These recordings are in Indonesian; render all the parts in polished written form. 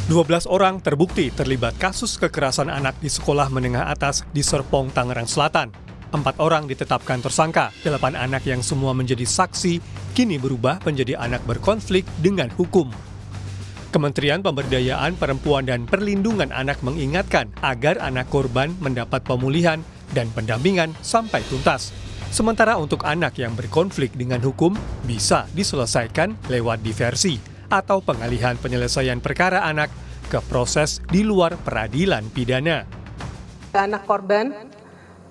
12 orang terbukti terlibat kasus kekerasan anak di sekolah menengah atas di Serpong, Tangerang Selatan. 4 orang ditetapkan tersangka, 8 anak yang semua menjadi saksi kini berubah menjadi anak berkonflik dengan hukum. Kementerian Pemberdayaan Perempuan dan Perlindungan Anak mengingatkan agar anak korban mendapat pemulihan dan pendampingan sampai tuntas. Sementara untuk anak yang berkonflik dengan hukum bisa diselesaikan lewat diversi atau pengalihan penyelesaian perkara anak ke proses di luar peradilan pidana. Anak korban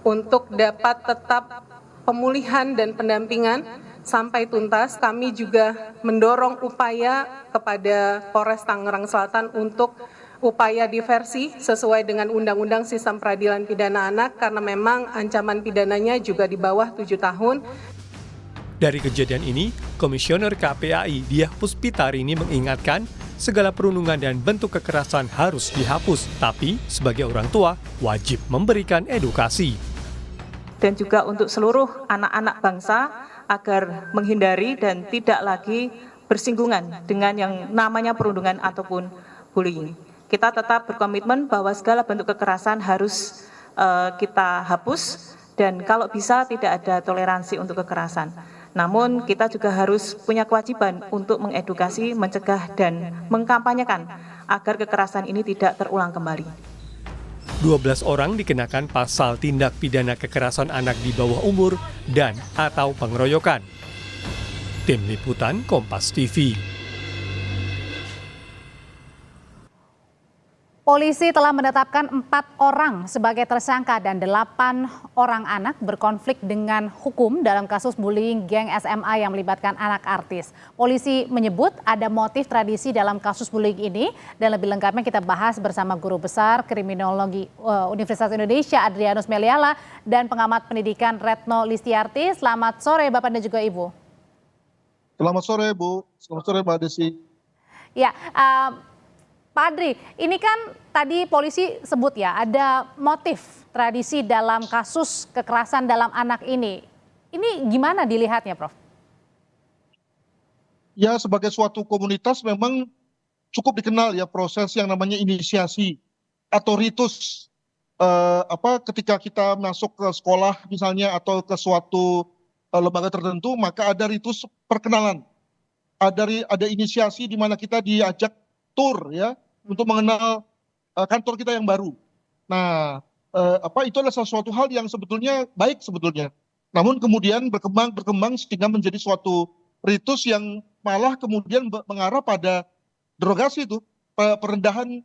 untuk dapat tetap pemulihan dan pendampingan sampai tuntas, kami juga mendorong upaya kepada Polres Tangerang Selatan untuk upaya diversi sesuai dengan Undang-Undang Sistem Peradilan Pidana Anak karena memang ancaman pidananya juga di bawah 7 tahun. Dari kejadian ini, Komisioner KPAI Diah Puspitarini mengingatkan segala perundungan dan bentuk kekerasan harus dihapus, tapi sebagai orang tua wajib memberikan edukasi. Dan juga untuk seluruh anak-anak bangsa agar menghindari dan tidak lagi bersinggungan dengan yang namanya perundungan ataupun bullying. Kita tetap berkomitmen bahwa segala bentuk kekerasan harus kita hapus dan kalau bisa tidak ada toleransi untuk kekerasan. Namun kita juga harus punya kewajiban untuk mengedukasi, mencegah dan mengkampanyekan agar kekerasan ini tidak terulang kembali. 12 orang dikenakan pasal tindak pidana kekerasan anak di bawah umur dan atau pengeroyokan. Tim Liputan Kompas TV. Polisi telah menetapkan 4 orang sebagai tersangka dan 8 orang anak berkonflik dengan hukum dalam kasus bullying geng SMA yang melibatkan anak artis. Polisi menyebut ada motif tradisi dalam kasus bullying ini dan lebih lengkapnya kita bahas bersama Guru Besar Kriminologi Universitas Indonesia Adrianus Meliala dan pengamat pendidikan Retno Listiarti. Selamat sore Bapak dan juga Ibu. Selamat sore Bu, selamat sore Mbak Desi. Ya, Pak Adri, ini kan tadi polisi sebut ya ada motif tradisi dalam kasus kekerasan dalam anak ini. Ini gimana dilihatnya, Prof? Ya, sebagai suatu komunitas memang cukup dikenal ya proses yang namanya inisiasi atau ritus ketika kita masuk ke sekolah misalnya atau ke suatu lembaga tertentu, maka ada ritus perkenalan. Ada inisiasi di mana kita diajak tur ya untuk mengenal kantor kita yang baru. Nah, itu adalah sesuatu hal yang sebetulnya baik sebetulnya. Namun kemudian berkembang sehingga menjadi suatu ritus yang malah kemudian mengarah pada derogasi itu, perendahan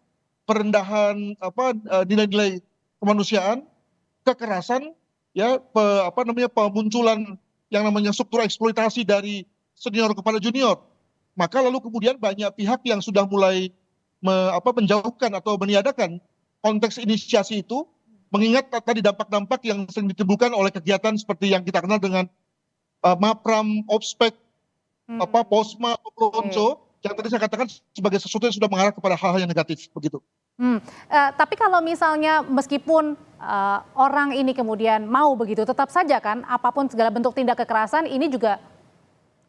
nilai-nilai kemanusiaan, kekerasan, ya pemunculan yang namanya struktur eksploitasi dari senior kepada junior. Maka lalu kemudian banyak pihak yang sudah mulai menjauhkan atau meniadakan konteks inisiasi itu, mengingat tadi dampak-dampak yang sering ditimbulkan oleh kegiatan seperti yang kita kenal dengan MAPRAM, OPSPEC, POSMA, PRONCO, yang tadi saya katakan sebagai sesuatu yang sudah mengarah kepada hal-hal yang negatif begitu. Tapi kalau misalnya meskipun orang ini kemudian mau begitu, tetap saja kan apapun segala bentuk tindak kekerasan ini juga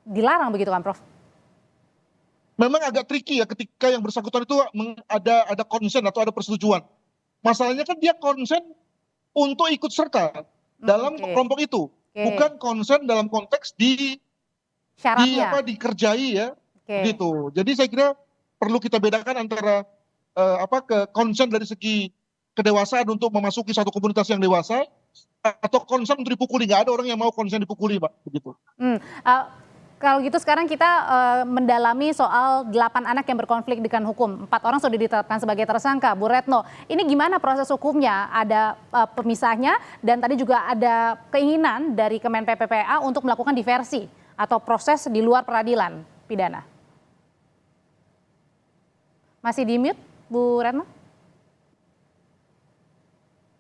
dilarang begitu kan, Prof? Memang agak tricky ya ketika yang bersangkutan itu ada konsen atau ada persetujuan. Masalahnya kan dia konsen untuk ikut serta dalam kelompok itu, bukan konsen dalam konteks dikerjai ya, gitu. Jadi saya kira perlu kita bedakan antara konsen dari segi kedewasaan untuk memasuki satu komunitas yang dewasa atau konsen untuk dipukuli. Nggak ada orang yang mau konsen dipukuli, Pak, begitu. Kalau gitu sekarang kita mendalami soal 8 anak yang berkonflik dengan hukum. 4 orang sudah ditetapkan sebagai tersangka. Bu Retno, ini gimana proses hukumnya? Ada pemisahnya dan tadi juga ada keinginan dari Kemen PPPA untuk melakukan diversi atau proses di luar peradilan pidana. Masih di mute, Bu Retno?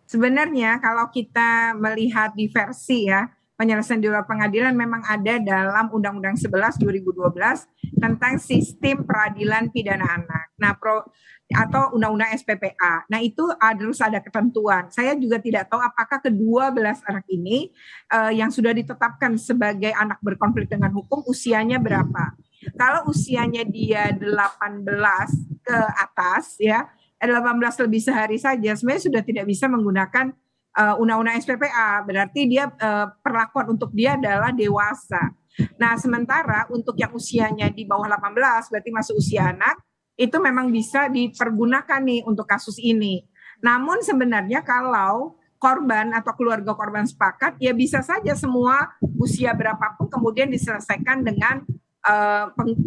Sebenarnya kalau kita melihat diversi ya, penyelesaian di luar pengadilan memang ada dalam Undang-Undang 11 2012 tentang sistem peradilan pidana anak. Nah, atau Undang-Undang SPPA. Nah, itu harus ada ketentuan. Saya juga tidak tahu apakah ke-12 anak ini yang sudah ditetapkan sebagai anak berkonflik dengan hukum usianya berapa. Kalau usianya dia 18 ke atas ya, 18 lebih sehari saja sebenarnya sudah tidak bisa menggunakan undang-undang SPPA, berarti dia perlakuan untuk dia adalah dewasa. Nah, sementara untuk yang usianya di bawah 18 berarti masuk usia anak, itu memang bisa dipergunakan nih untuk kasus ini. Namun sebenarnya kalau korban atau keluarga korban sepakat, ya bisa saja semua usia berapapun kemudian diselesaikan dengan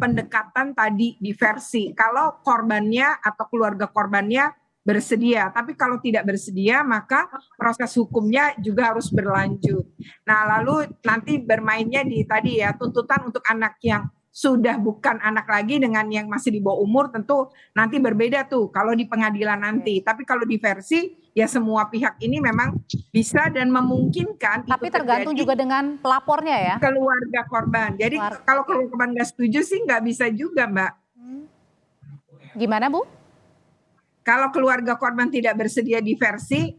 pendekatan tadi diversi. Kalau korbannya atau keluarga korbannya bersedia, tapi kalau tidak bersedia maka proses hukumnya juga harus berlanjut. Nah, lalu nanti bermainnya di tadi ya, tuntutan untuk anak yang sudah bukan anak lagi dengan yang masih di bawah umur tentu nanti berbeda tuh kalau di pengadilan nanti. Tapi kalau diversi ya semua pihak ini memang bisa dan memungkinkan. Tapi tergantung juga dengan pelapornya ya. Keluarga korban. Jadi kalau keluarga korban nggak setuju sih nggak bisa juga, Mbak. Gimana, Bu? Kalau keluarga korban tidak bersedia diversi,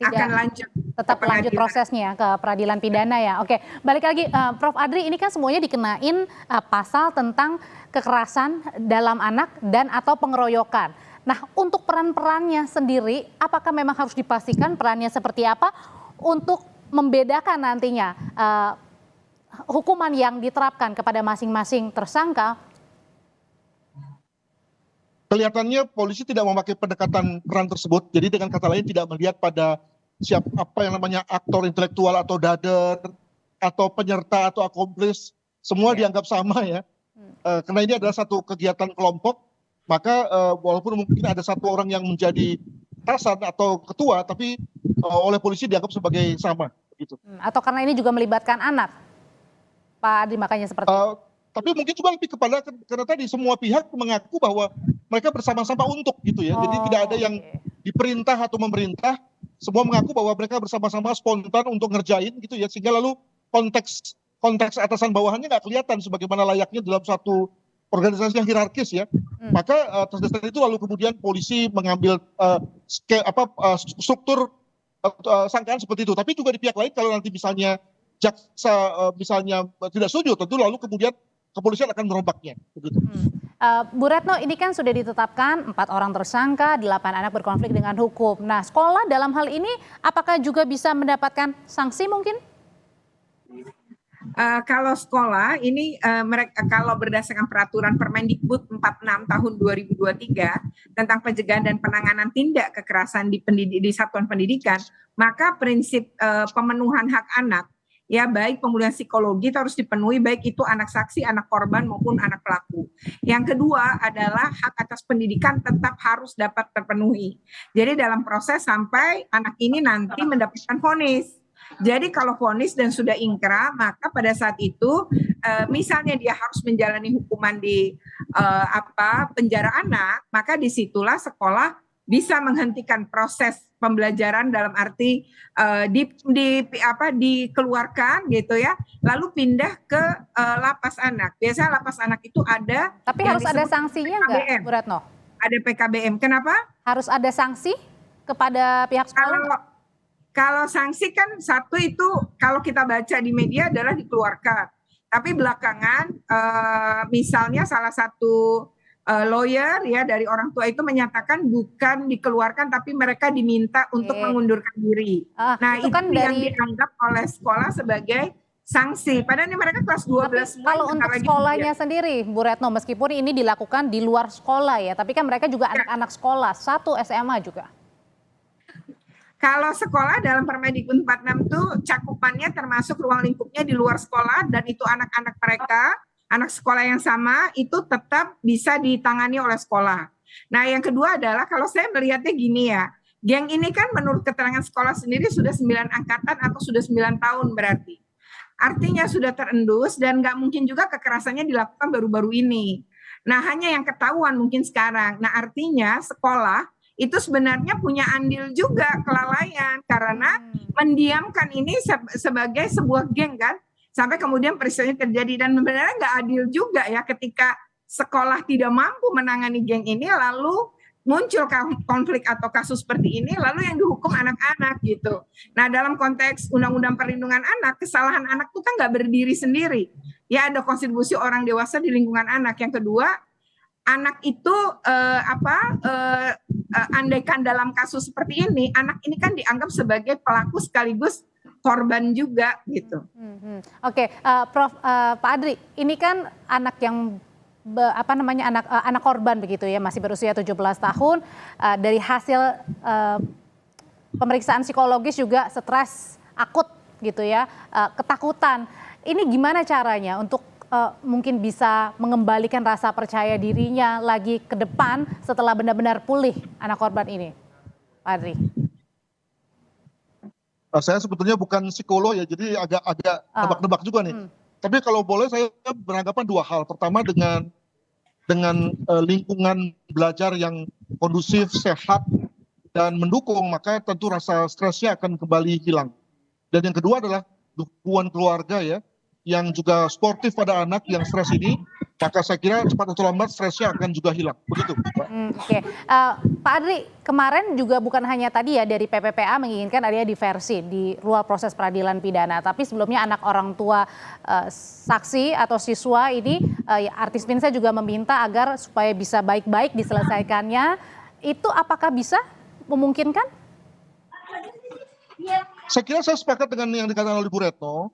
akan lanjut. Tetap lanjut prosesnya ke peradilan pidana ya. Oke, balik lagi Prof. Adri, ini kan semuanya dikenain pasal tentang kekerasan dalam anak dan atau pengeroyokan. Nah, untuk peran-perannya sendiri, apakah memang harus dipastikan perannya seperti apa untuk membedakan nantinya hukuman yang diterapkan kepada masing-masing tersangka? Kelihatannya polisi tidak memakai pendekatan peran tersebut, jadi dengan kata lain tidak melihat pada apa yang namanya aktor intelektual atau dader atau penyerta atau akomplice, semua dianggap sama ya. Karena ini adalah satu kegiatan kelompok, maka walaupun mungkin ada satu orang yang menjadi atasan atau ketua, tapi oleh polisi dianggap sebagai sama. Gitu. Atau karena ini juga melibatkan anak, Pak Adri, makanya seperti itu. Tapi mungkin juga lebih kepada karena tadi semua pihak mengaku bahwa mereka bersama-sama untuk gitu ya. Jadi tidak ada yang diperintah atau memerintah, semua mengaku bahwa mereka bersama-sama spontan untuk ngerjain gitu ya. Sehingga lalu konteks atasan bawahannya nggak kelihatan sebagaimana layaknya dalam satu organisasi yang hierarkis ya. Maka atas dasar itu lalu kemudian polisi mengambil struktur sangkaan seperti itu. Tapi juga di pihak lain kalau nanti misalnya jaksa misalnya tidak setuju, tentu lalu kemudian kepolisian akan merombaknya. Bu Retno, ini kan sudah ditetapkan 4 orang tersangka, 8 anak berkonflik dengan hukum. Nah, sekolah dalam hal ini apakah juga bisa mendapatkan sanksi mungkin? Kalau sekolah ini mereka kalau berdasarkan peraturan Permendikbud 46 tahun 2023 tentang pencegahan dan penanganan tindak kekerasan di satuan pendidikan, maka prinsip pemenuhan hak anak ya baik pemulihan psikologi itu harus dipenuhi baik itu anak saksi, anak korban maupun anak pelaku. Yang kedua adalah hak atas pendidikan tetap harus dapat terpenuhi. Jadi dalam proses sampai anak ini nanti mendapatkan vonis. Jadi kalau vonis dan sudah ingkrah, maka pada saat itu misalnya dia harus menjalani hukuman di penjara anak, maka disitulah sekolah bisa menghentikan proses pembelajaran dalam arti dikeluarkan gitu ya, lalu pindah ke lapas anak. Biasanya lapas anak itu ada. Tapi harus ada sanksinya nggak, Bu Retno? Ada PKBM. Kenapa? Harus ada sanksi kepada pihak sekolah? Kalau sanksi kan satu itu kalau kita baca di media adalah dikeluarkan. Tapi belakangan misalnya salah satu lawyer ya dari orang tua itu menyatakan bukan dikeluarkan tapi mereka diminta untuk mengundurkan diri. Nah itu kan yang dianggap oleh sekolah sebagai sanksi. Padahal ini mereka kelas 12. Kalau untuk sekolahnya sendiri, Bu Retno, meskipun ini dilakukan di luar sekolah ya, tapi kan mereka juga anak-anak sekolah, 1 SMA juga. Kalau sekolah dalam Permendikbud 46 itu cakupannya termasuk ruang lingkupnya di luar sekolah dan itu anak-anak mereka, anak sekolah yang sama itu tetap bisa ditangani oleh sekolah. Nah yang kedua adalah kalau saya melihatnya gini ya, geng ini kan menurut keterangan sekolah sendiri sudah 9 angkatan atau sudah 9 tahun berarti. Artinya sudah terendus dan nggak mungkin juga kekerasannya dilakukan baru-baru ini. Nah hanya yang ketahuan mungkin sekarang. Nah artinya sekolah itu sebenarnya punya andil juga kelalaian karena mendiamkan ini sebagai sebuah geng kan sampai kemudian peristiwanya terjadi dan sebenarnya nggak adil juga ya ketika sekolah tidak mampu menangani geng ini lalu muncul konflik atau kasus seperti ini lalu yang dihukum anak-anak gitu. Nah dalam konteks Undang-Undang Perlindungan Anak kesalahan anak itu kan nggak berdiri sendiri ya ada kontribusi orang dewasa di lingkungan anak. Yang kedua anak itu andaikan dalam kasus seperti ini, anak ini kan dianggap sebagai pelaku sekaligus korban juga gitu. Oke, Prof, Pak Adri, ini kan anak yang anak korban begitu ya, masih berusia 17 tahun. Dari hasil pemeriksaan psikologis juga stres akut gitu ya, ketakutan. Ini gimana caranya untuk mungkin bisa mengembalikan rasa percaya dirinya lagi ke depan setelah benar-benar pulih anak korban ini, Pak Adri? Saya sebetulnya bukan psikolog ya, jadi agak nebak-nebak juga nih. Tapi kalau boleh saya beranggapan dua hal. Pertama dengan lingkungan belajar yang kondusif, sehat, dan mendukung, maka tentu rasa stresnya akan kembali hilang. Dan yang kedua adalah dukungan keluarga ya, yang juga sportif pada anak yang stres ini, maka saya kira cepat atau lambat stresnya akan juga hilang. Begitu, Pak. Oke. Pak Adri, kemarin juga bukan hanya tadi ya dari PPPA menginginkan adanya diversi di luar proses peradilan pidana, tapi sebelumnya anak orang tua saksi atau siswa ini, artis Pinsa juga meminta agar supaya bisa baik-baik diselesaikannya. Itu apakah bisa memungkinkan? Saya kira saya sepakat dengan yang dikatakan oleh Bu Retno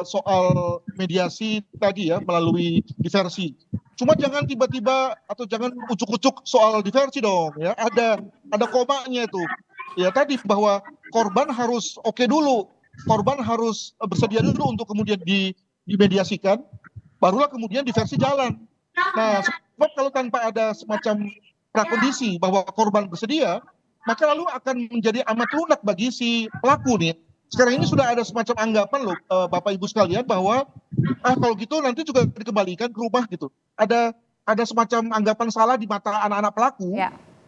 soal mediasi tadi ya, melalui diversi. Cuma jangan tiba-tiba atau jangan ucuk-ucuk soal diversi dong ya. Ada komanya itu. Ya tadi bahwa korban harus oke dulu. Korban harus bersedia dulu untuk kemudian dimediasikan, barulah kemudian diversi jalan. Nah, sebab kalau tanpa ada semacam prakondisi bahwa korban bersedia, maka lalu akan menjadi amat lunak bagi si pelaku nih. Sekarang ini sudah ada semacam anggapan loh, Bapak Ibu sekalian, bahwa kalau gitu nanti juga dikembalikan ke rumah gitu. Ada semacam anggapan salah di mata anak-anak pelaku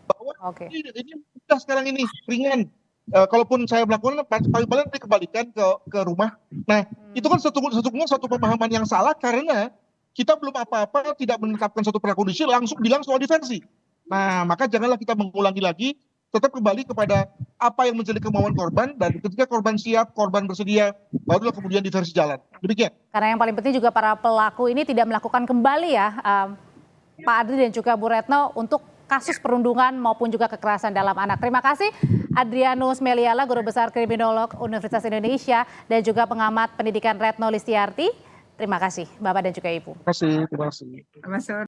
bahwa ini mudah sekarang ini ringan. Kalaupun saya melakukan paling dikembalikan ke rumah. Nah, itu kan satu pemahaman yang salah karena kita belum apa-apa tidak menetapkan satu prakondisi langsung bilang soal diversi. Nah, maka janganlah kita mengulangi lagi. Tetap kembali kepada apa yang menjadi kemauan korban, dan ketika korban siap, korban bersedia, barulah kemudian diversi jalan. Demikian. Karena yang paling penting juga para pelaku ini tidak melakukan kembali ya, Pak Adri dan juga Bu Retno, untuk kasus perundungan maupun juga kekerasan dalam anak. Terima kasih Adrianus Meliala, Guru Besar Kriminolog Universitas Indonesia, dan juga pengamat pendidikan Retno Listiarti. Terima kasih Bapak dan juga Ibu. Terima kasih. Mas